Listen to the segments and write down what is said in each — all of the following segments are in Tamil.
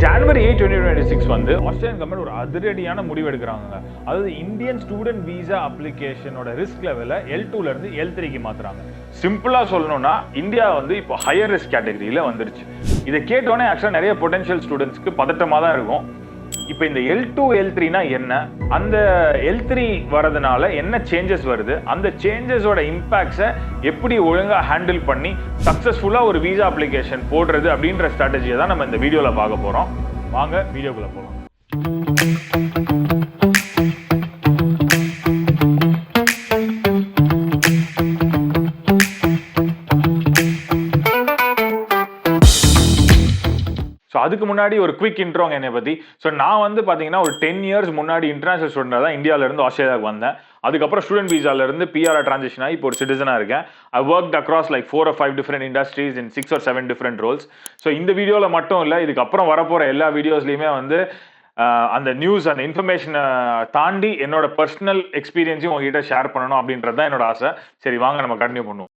January 8, 2026 வந்து ஆஸ்திரேலியன் கவர்மெண்ட் ஒரு அதிரடியான முடிவு எடுக்கிறாங்க. அதாவது இந்தியன் ஸ்டூடெண்ட் வீசா அப்ளிகேஷனோட ரிஸ்க் லெவலை L2ல இருந்து L3க்கு மாத்துறாங்க. சிம்பிளா சொல்லணும்னா இந்தியா வந்து இப்போ ஹையர் ரிஸ்க் கேட்டகரியில வந்துருச்சு. இதை கேட்டோன்னே ஆக்சுவலா நிறைய பொட்டன்ஷியல் ஸ்டூடெண்ட்ஸ்க்கு பதட்டமா தான் இருக்கும். இப்போ இந்த L2 L3னா என்ன, அந்த L3 வரதுனால என்ன சேஞ்சஸ் வருது, அந்த சேஞ்சஸோட இம்பாக்ட்ஸை எப்படி ஒழுங்கா ஹேண்டில் பண்ணி சக்சஸ்ஃபுல்லா ஒரு வீசா அப்ளிகேஷன் போடுறது அப்படின்ற ஸ்ட்ராட்டஜியை தான் நம்ம இந்த வீடியோல பார்க்க போறோம். வாங்க வீடியோக்குள்ள போகலாம். ஸோ அதுக்கு முன்னாடி ஒரு குவிக் இன்ட்ரோங்க என்னை பற்றி. ஸோ நான் வந்து பார்த்தீங்கன்னா ஒரு 10 years முன்னாடி இன்டர்நேஷனல் ஸ்டூடெண்டாக தான் இந்தியாவிலேருந்து ஆஸ்திரேலியாவுக்கு வந்தேன். அதுக்கப்புறம் ஸ்டூடெண்ட் வீசாலேருந்து PR ட்ரான்சிஷன் ஆகி இப்போ ஒரு சிட்டிசனாக இருக்கேன். I work across like 4 or 5 different industries in 6 or 7 different roles. So இந்த வீடியோவில் மட்டும் இல்லை, இதுக்கப்புறம் வரப்போகிற எல்லா வீடியோஸ்லையுமே வந்து அந்த நியூஸ் அந்த இன்ஃபர்மேஷனை தாண்டி என்னோட பர்சனல் எக்ஸ்பீரியன்ஸையும் உங்ககிட்ட ஷேர் பண்ணணும் அப்படின்றது தான் என்னோட ஆசை. சரி வாங்க நம்ம கண்டினியூ பண்ணுவோம்.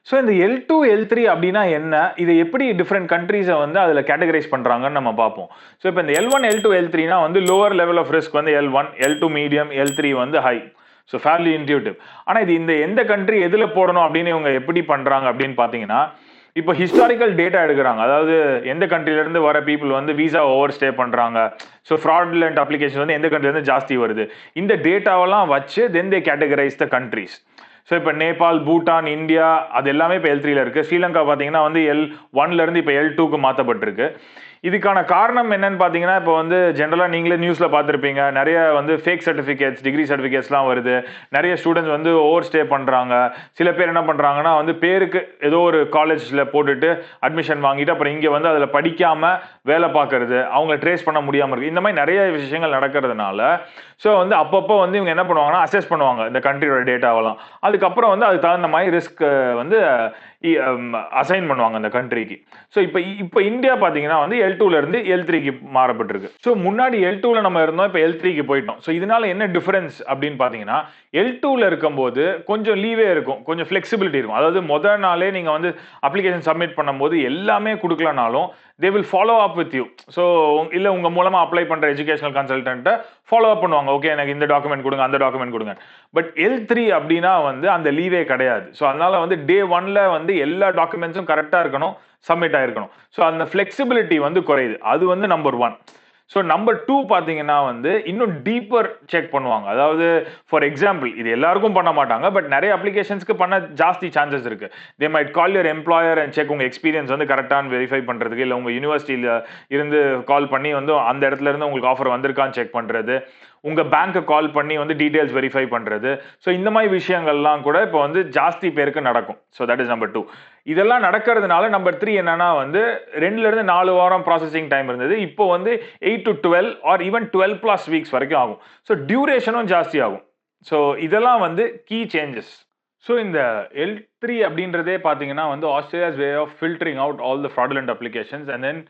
ஸோ இந்த L2 L3 அப்படின்னா என்ன, இதை எப்படி டிஃப்ரெண்ட் கண்ட்ரீஸை வந்து அதில் கேட்டகரைஸ் பண்ணுறாங்கன்னு நம்ம பார்ப்போம். ஸோ இப்போ இந்த L1 L2 L3னா வந்து லோவர் லெவல் ஆஃப் ரிஸ்க் வந்து L1, L2 மீடியம், L3 வந்து ஹை. So fairly intuitive. ஆனால் இது இந்த எந்த கண்ட்ரி எதில் போடணும் அப்படின்னு இவங்க எப்படி பண்ணுறாங்க அப்படின்னு பார்த்தீங்கன்னா, இப்போ ஹிஸ்டாரிக்கல் டேட்டா எடுக்கிறாங்க. அதாவது எந்த கண்ட்ரிலேருந்து வர பீப்புள் வந்து வீசா ஓவர் ஸ்டே பண்ணுறாங்க, ஸோ ஃப்ராட்லண்ட் அப்ளிகேஷன் வந்து எந்த கண்ட்ரிலேருந்து ஜாஸ்தி வருது, இந்த டேட்டாவெல்லாம் வச்சு தென் தே கேட்டகரைஸ் த கண்ட்ரிஸ். ஸோ இப்போ நேபாள், பூட்டான், இந்தியா அது எல்லாமே இப்போ L3ல இருக்குது. ஸ்ரீலங்கா பார்த்தீங்கன்னா வந்து L1லேருந்து இப்போ L2க்கு மாற்றப்பட்டிருக்கு. இதுக்கான காரணம் என்னன்னு பார்த்தீங்கன்னா, இப்போ வந்து ஜென்ரலாக நீங்களே நியூஸில் பார்த்துருப்பீங்க, நிறைய வந்து ஃபேக் சர்டிஃபிகேட்ஸ், டிகிரி சர்டிஃபிகேட்ஸ்லாம் வருது. நிறைய ஸ்டூடெண்ட்ஸ் வந்து ஓவர் ஸ்டே பண்ணுறாங்க. சில பேர் என்ன பண்ணுறாங்கன்னா வந்து பேருக்கு ஏதோ ஒரு காலேஜில் போட்டுட்டு அட்மிஷன் வாங்கிட்டு அப்புறம் இங்கே வந்து அதில் படிக்காமல் வேலை பார்க்கறது, அவங்கள ட்ரேஸ் பண்ண முடியாமல் இருக்குது. இந்த மாதிரி நிறைய விஷயங்கள் நடக்கிறதுனால ஸோ வந்து அப்பப்போ வந்து இவங்க என்ன பண்ணுவாங்கன்னா அசஸ் பண்ணுவாங்க இந்த கண்ட்ரியோட டேட்டாவெல்லாம். அதுக்கப்புறம் வந்து அதுக்கு தகுந்த மாதிரி ரிஸ்க் வந்து அசைன் பண்ணுவாங்க அந்த கண்ட்ரிக்கு. ஸோ இப்போ இந்தியா பார்த்தீங்கன்னா வந்து L2லேருந்து L3க்கு மாறப்பட்டிருக்கு. ஸோ முன்னாடி L2ல நம்ம இருந்தோம், இப்போ L3க்கு போயிட்டோம். ஸோ இதனால என்ன டிஃபரன்ஸ் அப்படின்னு பார்த்தீங்கன்னா, L2ல இருக்கும்போது கொஞ்சம் லீவே இருக்கும், கொஞ்சம் ஃப்ளெக்சிபிலிட்டி இருக்கும். அதாவது முதல் நாளே நீங்கள் வந்து அப்ளிகேஷன் சப்மிட் பண்ணும்போது எல்லாமே கொடுக்கலனாலும் they will follow up with you. So இல்லை உங்கள் மூலமாக அப்ளை பண்ணுற எஜுகேஷனல் கன்சல்டன்ட்டை ஃபாலோ அப் பண்ணுவாங்க. ஓகே எனக்கு இந்த டாக்குமெண்ட் கொடுங்க, அந்த டாக்குமெண்ட் கொடுங்க. பட் L3 அப்படின்னா வந்து அந்த லீவே கிடையாது. ஸோ அதனால வந்து Day 1ல வந்து எல்லா டாக்குமெண்ட்ஸும் கரெக்டாக இருக்கணும், சப்மிட் ஆகிருக்கணும். ஸோ அந்த ஃப்ளெக்சிபிலிட்டி வந்து குறையுது. அது வந்து நம்பர் 1. ஸோ நம்பர் 2 பார்த்தீங்கன்னா வந்து இன்னும் டீப்பர் செக் பண்ணுவாங்க. அதாவது ஃபார் எக்ஸாம்பிள் இது எல்லாருக்கும் பண்ண மாட்டாங்க, பட் நிறைய அப்ளிகேஷன்ஸ்க்கு பண்ண ஜாஸ்தி சான்சஸ் இருக்கு. They might call your employer and check உங்க எக்ஸ்பீரியன்ஸ் வந்து கரெக்டான வெரிஃபை பண்றதுக்கு, இல்லை உங்க யூனிவர்சிட்டியில இருந்து கால் பண்ணி வந்து அந்த இடத்துல இருந்து உங்களுக்கு ஆஃபர் வந்திருக்கான்னு செக் பண்றது, உங்க பேங்க்கு கால் பண்ணி வந்து டீடைல்ஸ் வெரிஃபை பண்றது. ஸோ இந்த மாதிரி விஷயங்கள்லாம் கூட இப்போ வந்து ஜாஸ்தி பேருக்கு நடக்கும். So that is number 2. இதெல்லாம் நடக்கிறதுனால நம்பர் 3 என்னன்னா வந்து 2லேருந்து 4 வாரம் ப்ராசஸிங் டைம் இருந்தது, இப்போ வந்து 8 to 12 ஆர் ஈவன் 12+ வீக்ஸ் வரைக்கும் ஆகும். ஸோ டியூரேஷனும் ஜாஸ்தி ஆகும். ஸோ இதெல்லாம் வந்து கீ சேஞ்சஸ். ஸோ இந்த L3 அப்படின்றதே பார்த்தீங்கன்னா வந்து Australia's way of filtering out all the fraudulent applications and then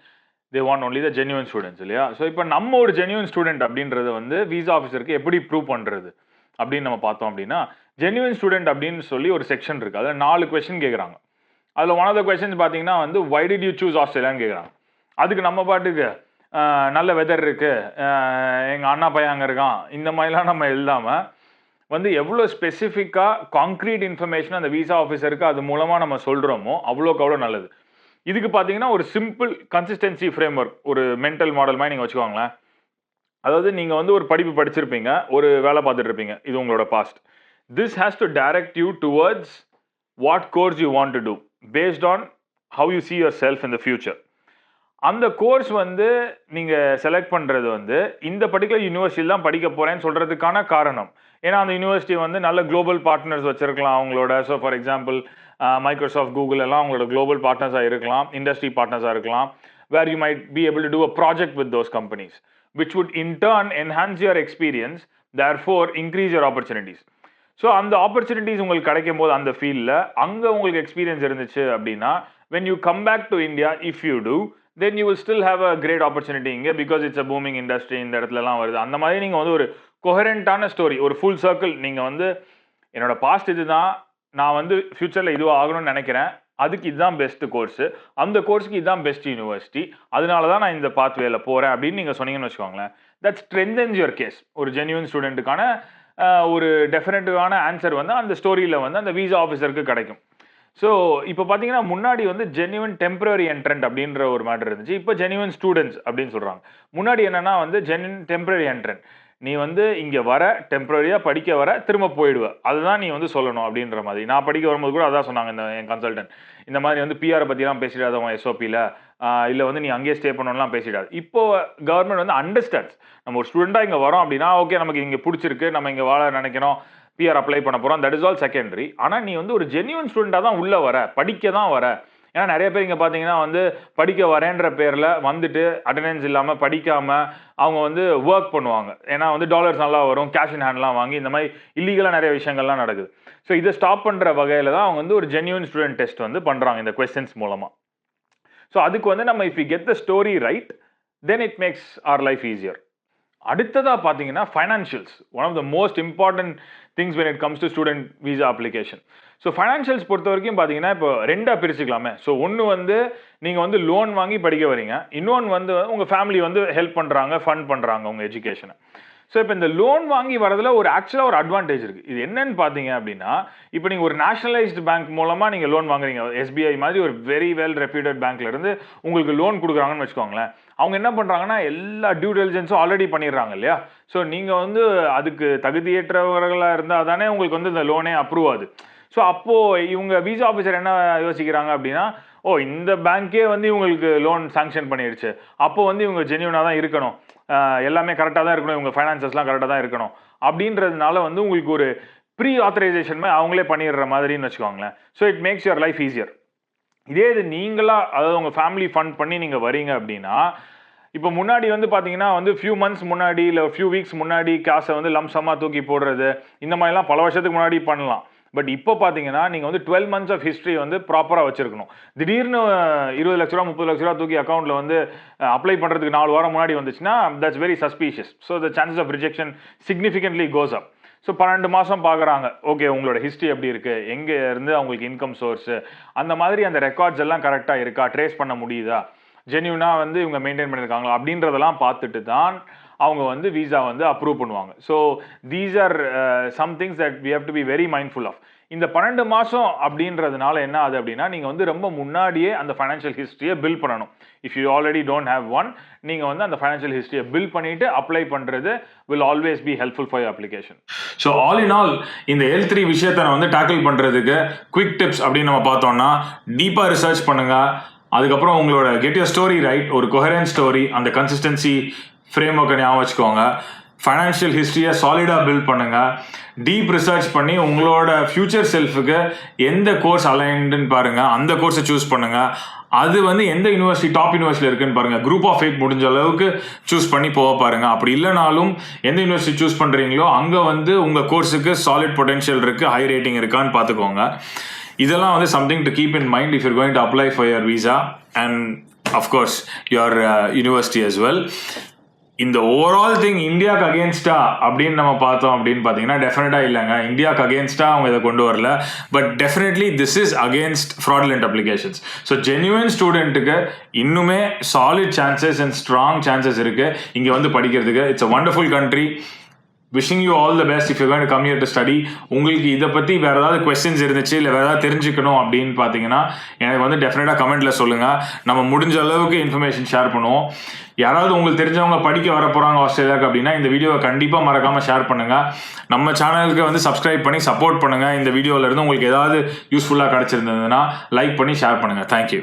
they want only the genuine students இல்லையா. ஸோ இப்போ நம்ம ஒரு ஜென்யூன் ஸ்டூடெண்ட் அப்படின்றது வந்து விசா ஆஃபீஸருக்கு எப்படி ப்ரூவ் பண்ணுறது அப்படின்னு நம்ம பார்த்தோம் அப்படின்னா, ஜென்யூன் ஸ்டூடெண்ட் அப்படின்னு சொல்லி ஒரு செக்ஷன் இருக்குது. அதில் 4 கொஸ்டின் கேட்குறாங்க. அதில் ஒன் ஆஃப் த கொஸ்டின்ஸ் பார்த்தீங்கன்னா வந்து why did you choose ஆஸ்திரேலியான்னு கேட்குறாங்க. அதுக்கு நம்ம பாட்டுக்கு நல்ல வெதர் இருக்குது, எங்கள் அண்ணா பையன் அங்கே இருக்கான், இந்த மாதிரிலாம் நம்ம எழுதாமல் வந்து எவ்வளோ ஸ்பெசிஃபிக்காக கான்க்ரீட் இன்ஃபர்மேஷன் அந்த விசா ஆஃபீஸருக்கு அது மூலமாக நம்ம சொல்கிறோமோ அவ்வளோக்கு அவ்வளோ நல்லது. இதுக்கு பார்த்தீங்கன்னா ஒரு சிம்பிள் கன்சிஸ்டன்சி ஃப்ரேம் ஒர்க், ஒரு மென்டல் மாடல் மாதிரி நீங்கள் வச்சுக்கோங்களேன். அதாவது நீங்கள் வந்து ஒரு படிப்பு படிச்சிருப்பீங்க, ஒரு வேலை பார்த்துட்டு இருப்பீங்க, இது உங்களோட past. This has to direct you towards what course you want to do based on how you see yourself in the future. அந்த கோர்ஸ் வந்து நீங்கள் செலக்ட் பண்ணுறது வந்து இந்த பர்டிகுலர் யூனிவர்சிட்டியில் தான் படிக்க போகிறேன்னு சொல்கிறதுக்கான காரணம். ஏன்னா அந்த யூனிவர்சிட்டி வந்து நல்ல குளோபல் பார்ட்னர்ஸ் வச்சுருக்கலாம் அவங்களோட. So for example Microsoft, Google எல்லாம் அவங்களோட குளோபல் பார்ட்னர்ஸாக இருக்கலாம், இண்டஸ்ட்ரி பார்ட்னர்ஸாக இருக்கலாம், where you might be able to do a project with those companies which would in turn enhance your experience, therefore increase your opportunities. So அந்த ஆப்பர்ச்சுனிட்டிஸ் உங்களுக்கு கிடைக்கும் போது அந்த ஃபீல்டில் அங்கே உங்களுக்கு எக்ஸ்பீரியன்ஸ் இருந்துச்சு அப்படின்னா when you come back to India, if you do, then you will still have a great opportunity இங்கே, because it's a booming industry, இந்த இடத்துலலாம் வருது. அந்த மாதிரி நீங்கள் வந்து ஒரு கொஹரண்டான ஸ்டோரி, ஒரு ஃபுல் சர்க்கிள், நீங்கள் வந்து என்னோட பாஸ்ட் இதுதான், நான் வந்து ஃபியூச்சரில் இதுவாக ஆகணும்னு நினைக்கிறேன், அதுக்கு இதுதான் பெஸ்ட் கோர்ஸ், அந்த கோர்ஸுக்கு இதுதான் பெஸ்ட் யூனிவர்சிட்டி, அதனால தான் நான் இந்த பாத்வேல போறேன் அப்படின்னு நீங்க சொன்னீங்கன்னு வச்சுக்கோங்களேன், தட் ஸ்ட்ரென்தன்ஸ் யுவர் கேஸ். ஒரு ஜென்யூன் ஸ்டூடெண்ட்டுக்கான ஒரு டெஃபினட்டிவான ஆன்சர் வந்து அந்த ஸ்டோரியில வந்து அந்த விசா ஆஃபீஸருக்கு கிடைக்கும். ஸோ இப்போ பார்த்தீங்கன்னா முன்னாடி வந்து ஜென்யூன் டெம்பரரி என்ட்ரன்ட் அப்படின்ற ஒரு மேட்டர் இருந்துச்சு. இப்போ ஜென்யூன் ஸ்டூடெண்ட்ஸ் அப்படின்னு சொல்றாங்க. முன்னாடி என்னன்னா வந்து ஜென்யூன் டெம்பரரி என்ட்ரன்ட், நீ வந்து இங்க வர டெம்பரரியா படிக்க வர திரும்ப போயிடுவ, அதுதான் நீ வந்து சொல்லணும் அப்படின்ற மாதிரி. நான் படிக்க வரும்போது கூட அதான் சொன்னாங்க என் கன்சல்டன்ட். இந்த மாதிரி வந்து பிஆர் பத்திலாம் பேசிடாத உன் எஸ்ஓபியில், இல்லை வந்து நீ அங்கேயே ஸ்டே பண்ணணும்லாம் பேசிடாது. இப்போ கவர்மெண்ட் வந்து அண்டர்ஸ்டாண்ட்ஸ், நம்ம ஒரு ஸ்டூடெண்டாக இங்கே வரோம் அப்படின்னா ஓகே நமக்கு இங்கே பிடிச்சிருக்கு, நம்ம இங்கே வாழ நினைக்கிறோம், பிஆர் அப்ளை பண்ண போகிறோம், தட் இஸ் ஆல் செகண்டரி. ஆனால் நீ வந்து ஒரு ஜென்யூன் ஸ்டூடெண்டாக தான் உள்ளே வர, படிக்க தான் வர. ஏன்னா நிறைய பேர் இங்கே பார்த்தீங்கன்னா வந்து படிக்க வரேன்ற பேரில் வந்துட்டு அட்டெண்டன்ஸ் இல்லாமல் படிக்காமல் அவங்க வந்து ஒர்க் பண்ணுவாங்க. ஏன்னா வந்து டாலர்ஸ் நல்லா வரும், கேஷ் இன் ஹேண்ட்லாம் வாங்கி இந்த மாதிரி இல்லீகலாக நிறைய விஷயங்கள்லாம் நடக்குது. ஸோ இதை ஸ்டாப் பண்ணுற வகையில் தான் அவங்க வந்து ஒரு ஜென்யூன் ஸ்டூடெண்ட் டெஸ்ட் வந்து பண்ணுறாங்க இந்த கொஸ்டின்ஸ் மூலமாக. ஸோ அதுக்கு வந்து நம்ம if you get the story right, then it makes our life easier. அடுத்ததாக பார்த்தீங்கன்னா financials, one of the most important things when it comes to student visa application. So financials பொறுத்த வரைக்கும் பார்த்தீங்கன்னா இப்போ ரெண்டாக பிரிச்சுக்கலாமே. ஸோ ஒன்று வந்து நீங்கள் வந்து லோன் வாங்கி படிக்க வரீங்க, இன்னொன்று வந்து உங்கள் ஃபேமிலி வந்து ஹெல்ப் பண்ணுறாங்க, ஃபண்ட் பண்ணுறாங்க உங்கள் எஜுகேஷனை. ஸோ இப்போ இந்த லோன் வாங்கி வரதுல ஒரு ஆக்சுவலாக ஒரு அட்வான்டேஜ் இருக்குது. இது என்னன்னு பார்த்தீங்க அப்படின்னா, இப்போ நீங்கள் ஒரு நேஷனலைஸ்டு பேங்க் மூலமாக நீங்கள் லோன் வாங்குறீங்க, எஸ்பிஐ மாதிரி ஒரு வெரி வெல் ரெப்யூட்டட் பேங்க்ல இருந்து உங்களுக்கு லோன் கொடுக்குறாங்கன்னு வச்சுக்கோங்களேன். அவங்க என்ன பண்ணுறாங்கன்னா எல்லா டியூ டெலிஜென்ஸும் ஆல்ரெடி பண்ணிடுறாங்க இல்லையா. ஸோ நீங்கள் வந்து அதுக்கு தகுதியேற்றவர்களாக இருந்தால் தானே உங்களுக்கு வந்து இந்த லோனே அப்ரூவ் ஆகுது. ஸோ அப்போது இவங்க விசா ஆஃபீஸர் என்ன யோசிக்கிறாங்க அப்படின்னா, ஓ இந்த பேங்க்கே வந்து இவங்களுக்கு லோன் சாங்ஷன் பண்ணிடுச்சு, அப்போ வந்து இவங்க ஜென்யூனாக தான் இருக்கணும், எல்லாமே கரெக்டாக தான் இருக்கணும், இவங்க ஃபைனான்சஸ்லாம் கரெக்டாக தான் இருக்கணும் அப்படின்றதுனால வந்து உங்களுக்கு ஒரு ப்ரீ ஆத்தரைசேஷன் அவங்களே பண்ணிடுற மாதிரின்னு வச்சுக்கோங்களேன். So it makes your life easier. இதே இது நீங்களாக, அதாவது உங்கள் ஃபேமிலி ஃபண்ட் பண்ணி நீங்கள் வரீங்க அப்படின்னா, இப்போ முன்னாடி வந்து பார்த்தீங்கன்னா வந்து ஃபியூ மந்த்ஸ் முன்னாடி இல்லை ஃபியூ வீக்ஸ் முன்னாடி காசை வந்து லம்சமாக தூக்கி போடுறது, இந்த மாதிரிலாம் பல வருஷத்துக்கு முன்னாடி பண்ணலாம். பட் இப்போ பார்த்தீங்கன்னா நீங்கள் வந்து 12 months ஆஃப் ஹிஸ்ட்ரி வந்து ப்ராப்பராக வச்சிருக்கணும். திடீர்னு 20 லட்ச ரூபா 30 லட்ச ரூபா தூக்கி அக்கௌண்ட்டில் வந்து அப்ளை பண்ணுறதுக்கு 4 வாரம் முன்னாடி வந்துச்சுன்னா that's very suspicious. So the chances of rejection significantly goes up. So 12 மாதம் பார்க்குறாங்க, ஓகே உங்களோட ஹிஸ்ட்ரி எப்படி இருக்குது, எங்கே இருந்து அவங்களுக்கு இன்கம் சோர்ஸு, அந்த மாதிரி அந்த ரெக்கார்ட்ஸ் எல்லாம் கரெக்டாக இருக்கா, ட்ரேஸ் பண்ண முடியுதா, ஜென்யூனாக வந்து இவங்க மெயின்டைன் பண்ணியிருக்காங்களா அப்படின்றதெல்லாம் பார்த்துட்டு தான் அவங்க வந்து விசா வந்து அப்ரூவ் பண்ணுவாங்க. So these are some things that we have to be very mindful of. இந்த 12 மாதம் அப்படின்றதுனால என்ன ஆகுது அப்படின்னா, நீங்கள் வந்து ரொம்ப முன்னாடியே அந்த ஃபைனான்ஷியல் ஹிஸ்ட்ரியை பில் பண்ணணும். If you already don't have one, நீங்கள் வந்து அந்த ஃபைனான்ஷியல் ஹிஸ்ட்ரியை பில் பண்ணிட்டு அப்ளை பண்ணுறது will always be helpful for your application. So all in all இந்த L3 விஷயத்தை நான் வந்து டேக்கிள் பண்ணுறதுக்கு குவிக் டிப்ஸ் அப்படின்னு நம்ம பார்த்தோம்னா, டீப்பாக ரிசர்ச் பண்ணுங்கள், அதுக்கப்புறம் உங்களோட கெட் யூர் ஸ்டோரி ரைட், ஒரு கொஹரண்ட் ஸ்டோரி, அந்த கன்சிஸ்டன்சி ஃப்ரேம் ஒர்க்கை ஞாபகம் வச்சுக்கோங்க, ஃபைனான்ஷியல் ஹிஸ்ட்ரியை சாலிடாக பில்ட் பண்ணுங்கள், டீப் ரிசர்ச் பண்ணி உங்களோட ஃபியூச்சர் செல்ஃபுக்கு எந்த கோர்ஸ் அலைன்டுன்னு பாருங்கள், அந்த கோர்ஸை சூஸ் பண்ணுங்கள். அது வந்து எந்த யூனிவர்சிட்டி டாப் யூனிவர்சிட்டி இருக்குன்னு பாருங்கள், குரூப் ஆஃப் 8 முடிஞ்ச அளவுக்கு சூஸ் பண்ணி போக பாருங்கள். அப்படி இல்லைனாலும் எந்த யூனிவர்சிட்டி சூஸ் பண்ணுறீங்களோ அங்கே வந்து உங்கள் கோர்ஸுக்கு சாலிட் பொட்டென்ஷியல் இருக்குது, ஹை ரேட்டிங் இருக்கான்னு பார்த்துக்கோங்க. இதெல்லாம் வந்து something to keep in mind if you're going to apply for your visa and of course your university as well. இந்த ஓவரால் திங் இந்தியாவுக்கு அகேன்ஸ்டா அப்படின்னு நம்ம பார்த்தோம் அப்படின்னு பார்த்தீங்கன்னா டெஃபினட்டாக இல்லைங்க, இந்தியாவுக்கு அகேன்ஸ்டா அவங்க இதை கொண்டு வரல. But definitely this is against fraudulent applications. So genuine ஸ்டூடெண்ட்டுக்கு இன்னுமே solid chances and strong chances இருக்குது இங்கே வந்து படிக்கிறதுக்கு. It's a wonderful country. Wishing you all the best if you going to come here to study. உங்களுக்கு இதை பற்றி வேறு ஏதாவது கொஸ்டின்ஸ் இருந்துச்சு, இல்லை வேறு ஏதாவது தெரிஞ்சுக்கணும் அப்படின்னு பார்த்தீங்கன்னா எனக்கு வந்து டெஃபினட்டாக கமெண்ட்டில் சொல்லுங்கள். நம்ம முடிஞ்ச அளவுக்கு இன்ஃபர்மேஷன் ஷேர் பண்ணுவோம். யாராவது உங்களுக்கு தெரிஞ்சவங்க படிக்க வர போகிறாங்க ஆஸ்திரேலியாவுக்கு அப்படின்னா இந்த வீடியோவை கண்டிப்பாக மறக்காமல் ஷேர் பண்ணுங்கள். நம்ம சேனலுக்கு வந்து சப்ஸ்கிரைப் பண்ணி சப்போர்ட் பண்ணுங்கள். இந்த வீடியோவிலேருந்து உங்களுக்கு ஏதாவது யூஸ்ஃபுல்லாக கிடச்சிருந்ததுன்னா லைக் பண்ணி ஷேர் பண்ணுங்கள். தேங்க்யூ.